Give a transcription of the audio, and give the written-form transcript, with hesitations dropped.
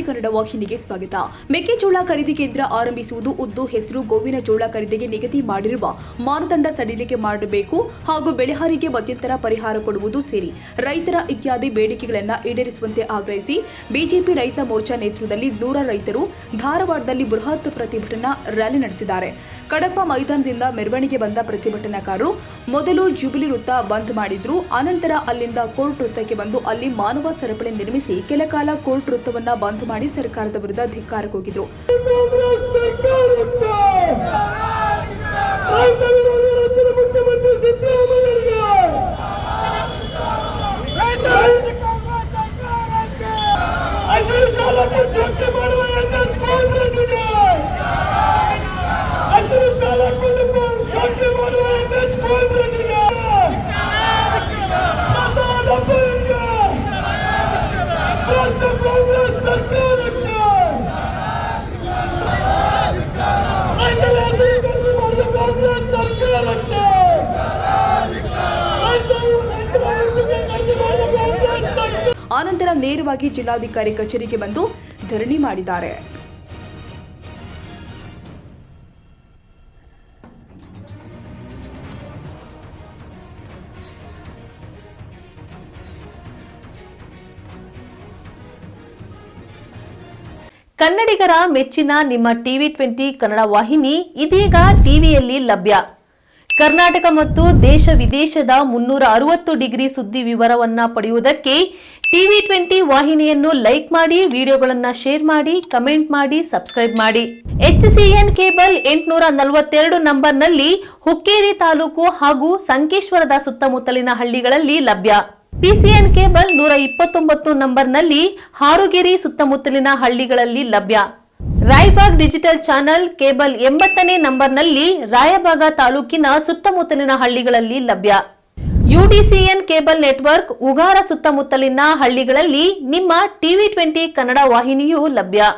ಕನ್ನಡ ವಾಹಿನಿಗೆ ಸ್ವಾಗತ. ಮೆಕ್ಕೆಜೋಳ ಖರೀದಿ ಕೇಂದ್ರ ಆರಂಭಿಸುವುದು, ಉದ್ದು, ಹೆಸರು, ಗೋವಿನ ಜೋಳ ಖರೀದಿಗೆ ನಿಗದಿ ಮಾಡಿರುವ ಮಾನದಂಡ ಸಡಿಲಿಕೆ ಮಾಡಬೇಕು ಹಾಗೂ ಬೆಳೆಹಾರಿಗೆ ಮಧ್ಯಂತರ ಪರಿಹಾರ ಕೊಡುವುದು ಸೇರಿ ರೈತರ ಇತ್ಯಾದಿ ಬೇಡಿಕೆಗಳನ್ನು ಈಡೇರಿಸುವಂತೆ ಆಗ್ರಹಿಸಿ ಬಿಜೆಪಿ ರೈತ ಮೋರ್ಚಾ ನೇತೃತ್ವದಲ್ಲಿ 100 ರೈತರು ಧಾರವಾಡದಲ್ಲಿ ಬೃಹತ್ ಪ್ರತಿಭಟನಾ ರ್ಯಾಲಿ ನಡೆಸಿದ್ದಾರೆ. ಕಡಪ ಮೈದಾನದಿಂದ ಮೆರವಣಿಗೆ ಬಂದ ಪ್ರತಿಭಟನಾಕಾರರು ಮೊದಲು ಜುಬಿಲಿ ವೃತ್ತ ಬಂದ್ ಮಾಡಿದ್ರು. ಅನಂತರ ಅಲ್ಲಿಂದ ಕೋರ್ಟ್ ವೃತ್ತಕ್ಕೆ ಬಂದು ಅಲ್ಲಿ ಮಾನವ ಸರಪಳಿ ನಿರ್ಮಿಸಿ ಕೆಲಕಾಲ ಕೋರ್ಟ್ ವೃತ್ತವನ್ನ ಬಂದ್ ಮಾಡಿ ಸರ್ಕಾರದ ವಿರುದ್ಧ ಧಿಕ್ಕಾರ ಕೂಗಿದ್ರು. ಆನಂತರ ನೇರವಾಗಿ ಜಿಲ್ಲಾಧಿಕಾರಿ ಕಚೇರಿಗೆ ಬಂದು ಧರಣಿ ಮಾಡಿದ್ದಾರೆ. ಕನ್ನಡಿಗರ ಮೆಚ್ಚಿನ ನಿಮ್ಮ ಟಿವಿ 20 ಕನ್ನಡ ವಾಹಿನಿ ಇದೀಗ ಟಿವಿಯಲ್ಲಿ ಲಭ್ಯ. ಕರ್ನಾಟಕ ಮತ್ತು ದೇಶ ವಿದೇಶದ 360 ಡಿಗ್ರಿ ಸುದ್ದಿ ವಿವರವನ್ನ ಪಡೆಯುವುದಕ್ಕೆ ಟಿವಿ 20 ವಾಹಿನಿಯನ್ನು ಲೈಕ್ ಮಾಡಿ, ವಿಡಿಯೋಗಳನ್ನು ಶೇರ್ ಮಾಡಿ, ಕಮೆಂಟ್ ಮಾಡಿ, ಸಬ್ಸ್ಕ್ರೈಬ್ ಮಾಡಿ. HCN ಕೇಬಲ್ 842 ನಂಬರ್ನಲ್ಲಿ ಹುಕ್ಕೇರಿ ತಾಲೂಕು ಹಾಗೂ ಸಂಕೇಶ್ವರದ ಸುತ್ತಮುತ್ತಲಿನ ಹಳ್ಳಿಗಳಲ್ಲಿ ಲಭ್ಯ. PCN ಕೇಬಲ್ 129 ನಂಬರ್ನಲ್ಲಿ ಹಾರುಗೆರೆ ಸುತ್ತಮುತ್ತಲಿನ ಹಳ್ಳಿಗಳಲ್ಲಿ ಲಭ್ಯ. ರಾಯಬಾಗ್ ಡಿಜಿಟಲ್ ಚಾನೆಲ್ ಕೇಬಲ್ 80ನೇ ನಂಬರ್ನಲ್ಲಿ ರಾಯಬಾಗ ತಾಲೂಕಿನ ಸುತ್ತಮುತ್ತಲಿನ ಹಳ್ಳಿಗಳಲ್ಲಿ ಲಭ್ಯ. UDCN ಕೇಬಲ್ ನೆಟ್ವರ್ಕ್ ಉಗಾರ ಸುತ್ತಮುತ್ತಲಿನ ಹಳ್ಳಿಗಳಲ್ಲಿ ನಿಮ್ಮ ಟಿವಿ 20 ಕನ್ನಡ ವಾಹಿನಿಯೂ ಲಭ್ಯ.